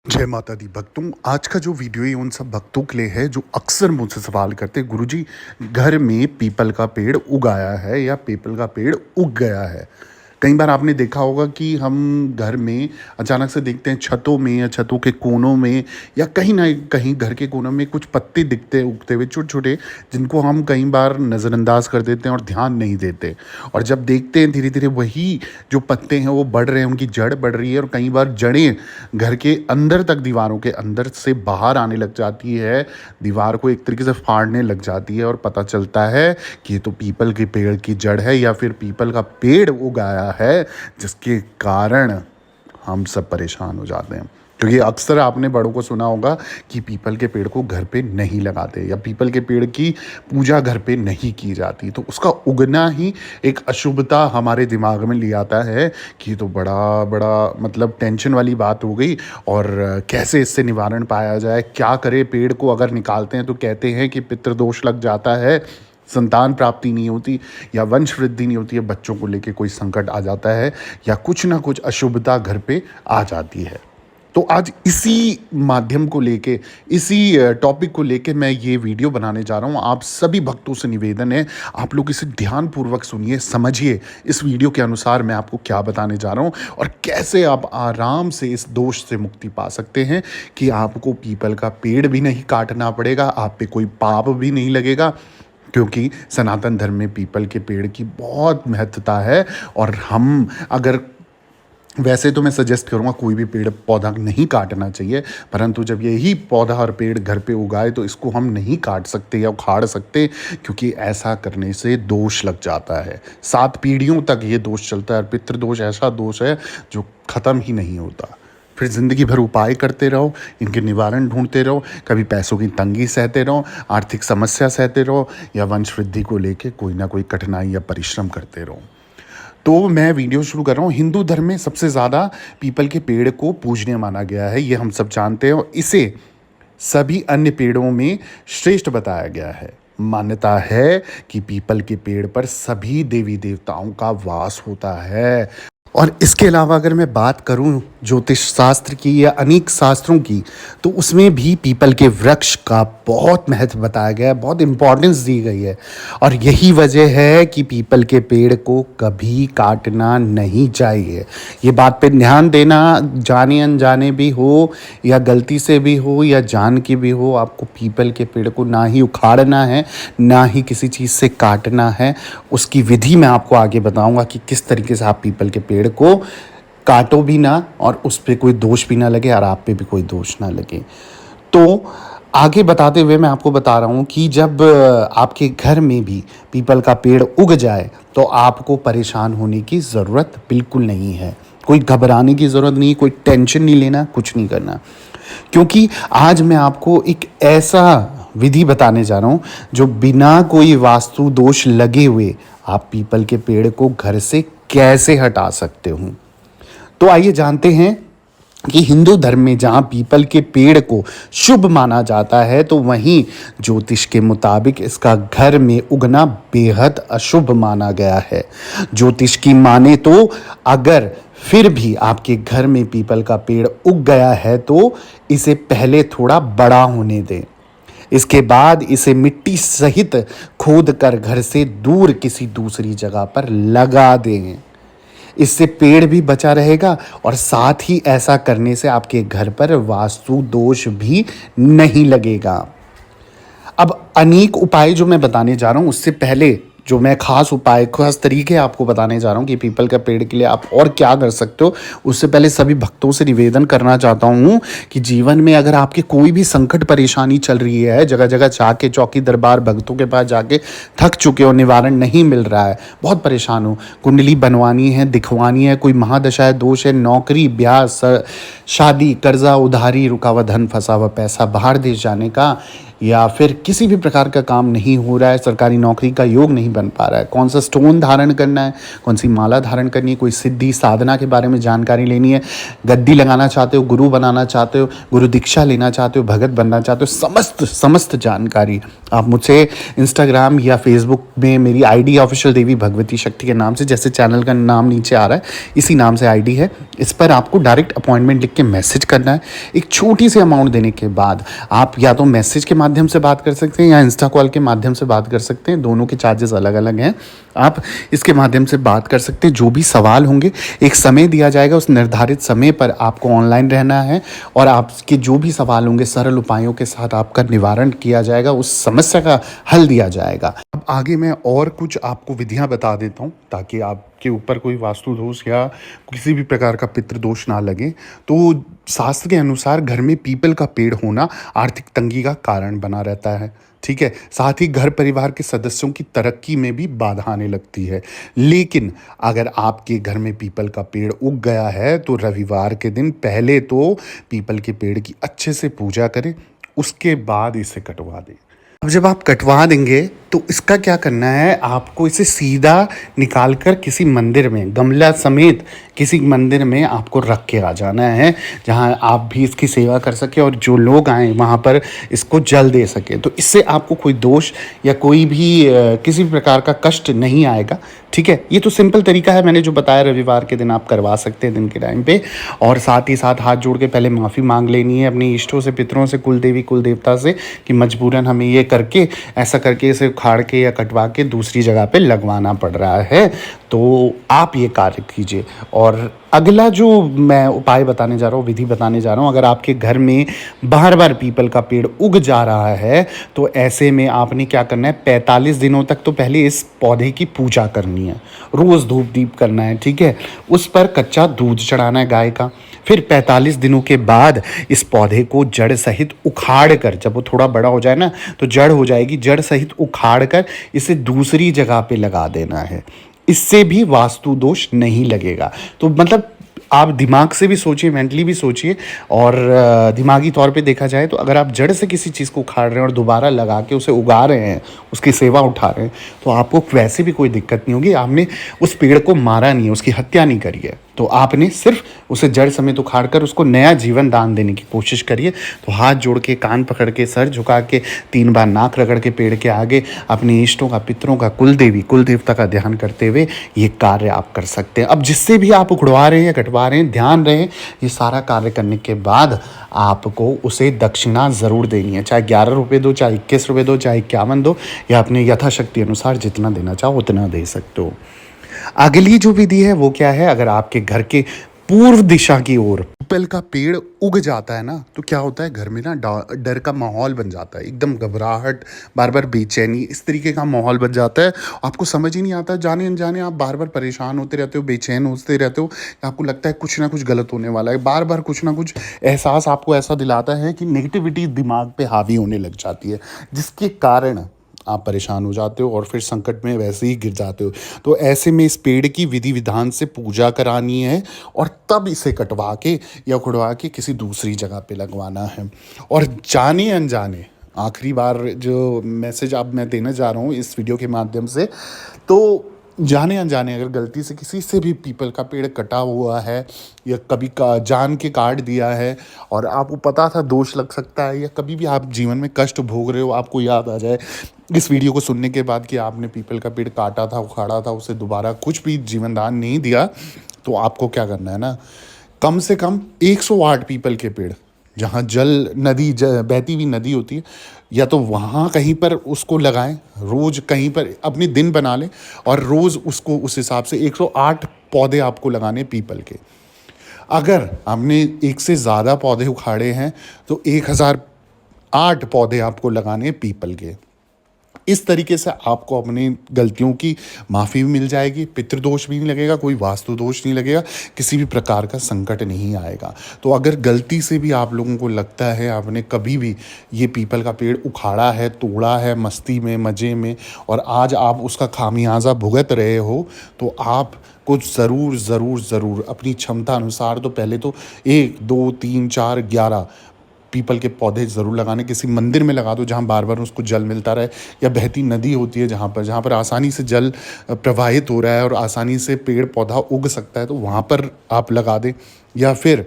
जय माता दी भक्तों। आज का जो वीडियो है उन सब भक्तों के लिए है जो अक्सर मुझसे सवाल करते हैं, गुरुजी घर में पीपल का पेड़ उगाया है या पीपल का पेड़ उग गया है। कई बार आपने देखा होगा कि हम घर में अचानक से देखते हैं छतों में या छतों के कोनों में या कहीं ना कहीं घर के कोनों में कुछ पत्ते दिखते हैं उगते हुए छोटे छोटे, जिनको हम कई बार नज़रअंदाज कर देते हैं और ध्यान नहीं देते। और जब देखते हैं धीरे धीरे वही जो पत्ते हैं वो बढ़ रहे हैं, उनकी जड़ बढ़ रही है और कई बार जड़ें घर के अंदर तक, दीवारों के अंदर से बाहर आने लग जाती है, दीवार को एक तरीके से फाड़ने लग जाती है और पता चलता है कि ये तो पीपल के पेड़ की जड़ है या फिर पीपल का पेड़ उगाया है, जिसके कारण हम सब परेशान हो जाते हैं। क्योंकि अक्सर आपने बड़ों को सुना होगा कि पीपल के पेड़ को घर पे नहीं लगाते या पीपल के पेड़ की पूजा घर पे नहीं की जाती, तो उसका उगना ही एक अशुभता हमारे दिमाग में ले आता है कि ये तो बड़ा बड़ा मतलब टेंशन वाली बात हो गई। और कैसे इससे निवारण पाया जाए, क्या करे। पेड़ को अगर निकालते हैं तो कहते हैं कि पितृदोष लग जाता है, संतान प्राप्ति नहीं होती या वंश वृद्धि नहीं होती है, बच्चों को लेके कोई संकट आ जाता है या कुछ ना कुछ अशुभता घर पे आ जाती है। तो आज इसी माध्यम को लेके, इसी टॉपिक को लेके मैं ये वीडियो बनाने जा रहा हूँ। आप सभी भक्तों से निवेदन है, आप लोग इसे ध्यानपूर्वक सुनिए, समझिए इस वीडियो के अनुसार मैं आपको क्या बताने जा रहा हूँ और कैसे आप आराम से इस दोष से मुक्ति पा सकते हैं कि आपको पीपल का पेड़ भी नहीं काटना पड़ेगा, आप पे कोई पाप भी नहीं लगेगा। क्योंकि सनातन धर्म में पीपल के पेड़ की बहुत महत्वता है। और हम अगर, वैसे तो मैं सजेस्ट करूँगा कोई भी पेड़ पौधा नहीं काटना चाहिए, परंतु जब यही पौधा और पेड़ घर पे उगाए तो इसको हम नहीं काट सकते या उखाड़ सकते, क्योंकि ऐसा करने से दोष लग जाता है। 7 पीढ़ियों तक ये दोष चलता है और पितृदोष ऐसा दोष है जो ख़त्म ही नहीं होता। फिर ज़िंदगी भर उपाय करते रहो, इनके निवारण ढूंढते रहो, कभी पैसों की तंगी सहते रहो, आर्थिक समस्या सहते रहो या वंश वृद्धि को लेके कोई ना कोई कठिनाई या परिश्रम करते रहो। तो मैं वीडियो शुरू कर रहा हूँ। हिंदू धर्म में सबसे ज़्यादा पीपल के पेड़ को पूजनीय माना गया है, ये हम सब जानते हैं, और इसे सभी अन्य पेड़ों में श्रेष्ठ बताया गया है। मान्यता है कि पीपल के पेड़ पर सभी देवी देवताओं का वास होता है। और इसके अलावा अगर मैं बात करूं ज्योतिष शास्त्र की या अनेक शास्त्रों की, तो उसमें भी पीपल के वृक्ष का बहुत महत्व बताया गया है, बहुत इम्पोर्टेंस दी गई है। और यही वजह है कि पीपल के पेड़ को कभी काटना नहीं चाहिए। ये बात पे ध्यान देना, जाने अनजाने भी हो या गलती से भी हो या जान के भी हो, आपको पीपल के पेड़ को ना ही उखाड़ना है, ना ही किसी चीज़ से काटना है। उसकी विधि मैं आपको आगे बताऊंगा कि किस तरीके से आप पीपल के पेड़ को काटो भी ना और उस पर कोई दोष भी ना लगे और आप पे भी कोई दोष ना लगे। तो आगे बताते हुए मैं आपको बता रहा हूँ कि जब आपके घर में भी पीपल का पेड़ उग जाए तो आपको परेशान होने की ज़रूरत बिल्कुल नहीं है, कोई घबराने की ज़रूरत नहीं, कोई टेंशन नहीं लेना, कुछ नहीं करना। क्योंकि आज मैं आपको एक ऐसा विधि बताने जा रहा हूँ जो बिना कोई वास्तु दोष लगे हुए आप पीपल के पेड़ को घर से कैसे हटा सकते हो। तो आइए जानते हैं कि हिंदू धर्म में जहाँ पीपल के पेड़ को शुभ माना जाता है, तो वहीं ज्योतिष के मुताबिक इसका घर में उगना बेहद अशुभ माना गया है। ज्योतिष की माने तो अगर फिर भी आपके घर में पीपल का पेड़ उग गया है तो इसे पहले थोड़ा बड़ा होने दें। इसके बाद इसे मिट्टी सहित खोद कर घर से दूर किसी दूसरी जगह पर लगा दें। इससे पेड़ भी बचा रहेगा और साथ ही ऐसा करने से आपके घर पर वास्तु दोष भी नहीं लगेगा। अब अनेक उपाय जो मैं बताने जा रहा हूँ, उससे पहले जो मैं खास उपाय, खास तरीके आपको बताने जा रहा हूँ कि पीपल का पेड़ के लिए आप और क्या कर सकते हो, उससे पहले सभी भक्तों से निवेदन करना चाहता हूँ कि जीवन में अगर आपके कोई भी संकट परेशानी चल रही है, जगह जगह जाके चौकी दरबार भक्तों के पास जाके थक चुके हो, निवारण नहीं मिल रहा है, बहुत परेशान हो, कुंडली बनवानी है, दिखवानी है, कोई महादशा है, दोष है, नौकरी, ब्याह, शादी, कर्जा, उधारी, रुका हुआ धन, फंसा हुआ पैसा, बाहर देश जाने का, या फिर किसी भी प्रकार का काम नहीं हो रहा है, सरकारी नौकरी का योग नहीं बन पा रहा है, कौन सा स्टोन धारण करना है, कौन सी माला धारण करनी है, कोई सिद्धि साधना के बारे में जानकारी लेनी है, गद्दी लगाना चाहते हो, गुरु बनाना चाहते हो, गुरु दीक्षा लेना चाहते हो, भगत बनना चाहते हो, समस्त समस्त जानकारी आप मुझसे इंस्टाग्राम या फेसबुक में मेरी आईडी ऑफिशियल देवी भगवती शक्ति के नाम से, जैसे चैनल का नाम नीचे आ रहा है इसी नाम से आईडी है, इस पर आपको डायरेक्ट अपॉइंटमेंट लिख के मैसेज करना है। एक छोटी सी अमाउंट देने के बाद आप या तो मैसेज के माध्यम से बात कर सकते हैं या इंस्टा कॉल के माध्यम से बात कर सकते हैं, दोनों के चार्जेस अलग अलग हैं। आप इसके माध्यम से बात कर सकते हैं, जो भी सवाल होंगे एक समय दिया जाएगा, उस निर्धारित समय पर आपको ऑनलाइन रहना है और आपके जो भी सवाल होंगे सरल उपायों के साथ आपका निवारण किया जाएगा, उस समस्या का हल दिया जाएगा। अब आगे मैं और कुछ आपको विधियां बता देता हूं ताकि आपके ऊपर कोई वास्तु दोष या किसी भी प्रकार का पितृ दोष ना लगे। तो शास्त्र के अनुसार घर में पीपल का पेड़ होना आर्थिक तंगी का कारण बना रहता है, ठीक है। साथ ही घर परिवार के सदस्यों की तरक्की में भी बाधा आने लगती है। लेकिन अगर आपके घर में पीपल का पेड़ उग गया है तो रविवार के दिन पहले तो पीपल के पेड़ की अच्छे से पूजा करें, उसके बाद इसे कटवा दें। अब जब आप कटवा देंगे तो इसका क्या करना है, आपको इसे सीधा निकाल कर किसी मंदिर में गमला समेत किसी मंदिर में आपको रख के आ जाना है, जहां आप भी इसकी सेवा कर सके और जो लोग आए वहां पर इसको जल दे सके। तो इससे आपको कोई दोष या कोई भी किसी भी प्रकार का कष्ट नहीं आएगा, ठीक है। ये तो सिंपल तरीका है, मैंने जो बताया रविवार के दिन आप करवा सकते हैं दिन के टाइम पे। और साथ ही साथ हाथ जोड़ के पहले माफ़ी मांग लेनी है अपने इष्टों से, पितरों से, कुल देवी कुल देवता से कि मजबूरन हमें ये करके ऐसा करके इसे उखाड़ के या कटवा के दूसरी जगह पे लगवाना पड़ रहा है। तो आप ये कार्य कीजिए। और अगला जो मैं उपाय बताने जा रहा हूँ, विधि बताने जा रहा हूँ, अगर आपके घर में बार बार पीपल का पेड़ उग जा रहा है तो ऐसे में आपने क्या करना है, 45 दिनों तक तो पहले इस पौधे की पूजा करनी है, रोज़ धूप दीप करना है, ठीक है। उस पर कच्चा दूध चढ़ाना है गाय का। फिर 45 दिनों के बाद इस पौधे को जड़ सहित उखाड़ कर, जब वो थोड़ा बड़ा हो जाए ना तो जड़ हो जाएगी, जड़ सहित उखाड़ कर इसे दूसरी जगह पे लगा देना है। इससे भी वास्तु दोष नहीं लगेगा। तो मतलब आप दिमाग से भी सोचिए, मेंटली भी सोचिए। और दिमागी तौर पे देखा जाए तो अगर आप जड़ से किसी चीज़ को उखाड़ रहे हैं और दोबारा लगा के उसे उगा रहे हैं, उसकी सेवा उठा रहे हैं, तो आपको वैसे भी कोई दिक्कत नहीं होगी। आपने उस पेड़ को मारा नहीं है, उसकी हत्या नहीं करी है, तो आपने सिर्फ उसे जड़ समेत उखाड़ कर उसको नया जीवन दान देने की कोशिश करिए। तो हाथ जोड़ के, कान पकड़ के, सर झुका के, 3 बार नाक रगड़ के पेड़ के आगे अपने इष्टों का, पितरों का, कुल देवी कुल देवता का ध्यान करते हुए ये कार्य आप कर सकते हैं। अब जिससे भी आप उखड़वा रहे हैं या कटवा रहे हैं, ध्यान रहे ये सारा कार्य करने के बाद आपको उसे दक्षिणा ज़रूर देनी है। चाहे 11 रुपये दो, चाहे 21 रुपये दो, चाहे 51 दो, या अपने यथाशक्ति अनुसार जितना देना चाहो उतना दे सकते हो। अगली जो विधि है वो क्या है, अगर आपके घर के पूर्व दिशा की ओर पीपल का पेड़ उग जाता है ना, तो क्या होता है, घर में ना डर का माहौल बन जाता है, एकदम घबराहट, बार बार बेचैनी, इस तरीके का माहौल बन जाता है। आपको समझ ही नहीं आता, जाने अनजाने आप बार बार परेशान होते रहते हो, बेचैन होते रहते हो। आपको लगता है कुछ ना कुछ गलत होने वाला है, बार बार कुछ ना कुछ एहसास आपको ऐसा दिलाता है कि नेगेटिविटी दिमाग पे हावी होने लग जाती है, जिसके कारण आप परेशान हो जाते हो और फिर संकट में वैसे ही गिर जाते हो। तो ऐसे में इस पेड़ की विधि विधान से पूजा करानी है और तब इसे कटवा के या उखड़वा के किसी दूसरी जगह पे लगवाना है। और जाने अनजाने आखिरी बार जो मैसेज अब मैं देने जा रहा हूँ इस वीडियो के माध्यम से, तो जाने अनजाने अगर गलती से किसी से भी पीपल का पेड़ कटा हुआ है या कभी का जान के काट दिया है और आपको पता था दोष लग सकता है, या कभी भी आप जीवन में कष्ट भोग रहे हो, आपको याद आ जाए इस वीडियो को सुनने के बाद कि आपने पीपल का पेड़ काटा था, उखाड़ा था, उसे दोबारा कुछ भी जीवन दान नहीं दिया, तो आपको क्या करना है ना, कम से कम 108 पीपल के पेड़, जहाँ जल नदी बहती हुई नदी होती है, या तो वहाँ कहीं पर उसको लगाएं। रोज़ कहीं पर अपनी दिन बना लें और रोज़ उसको उस हिसाब से 108 पौधे आपको लगाने पीपल के। अगर आपने एक से ज़्यादा पौधे उखाड़े हैं तो 1008 पौधे आपको लगाने पीपल के। इस तरीके से आपको अपनी गलतियों की माफ़ी भी मिल जाएगी, पितृदोष भी नहीं लगेगा, कोई वास्तु दोष नहीं लगेगा, किसी भी प्रकार का संकट नहीं आएगा। तो अगर गलती से भी आप लोगों को लगता है आपने कभी भी ये पीपल का पेड़ उखाड़ा है, तोड़ा है मस्ती में, मज़े में, और आज आप उसका खामियाजा भुगत रहे हो, तो आप कुछ ज़रूर अपनी क्षमता अनुसार तो पहले तो 1 2 3 4 11 पीपल के पौधे ज़रूर लगाने, किसी मंदिर में लगा दो जहाँ बार बार उसको जल मिलता रहे, या बहती नदी होती है जहाँ पर आसानी से जल प्रवाहित हो रहा है और आसानी से पेड़ पौधा उग सकता है, तो वहाँ पर आप लगा दें। या फिर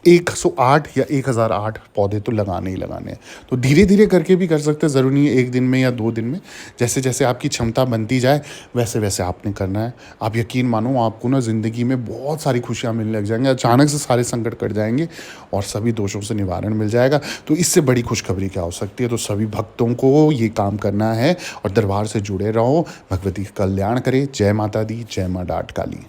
108 या 1008 पौधे तो लगाने ही लगाने हैं। तो धीरे धीरे करके भी कर सकते हैं, ज़रूरी नहीं है एक दिन में या 2 दिन में। जैसे जैसे आपकी क्षमता बनती जाए वैसे वैसे आपने करना है। आप यकीन मानो, आपको ना ज़िंदगी में बहुत सारी खुशियाँ मिलने लग जाएंगे, अचानक से सारे संकट कट जाएंगे और सभी दोषों से निवारण मिल जाएगा। तो इससे बड़ी खुशखबरी क्या हो सकती है। तो सभी भक्तों को ये काम करना है और दरबार से जुड़े रहो। भगवती कल्याण करे। जय माता दी, जय माँ डाट काली।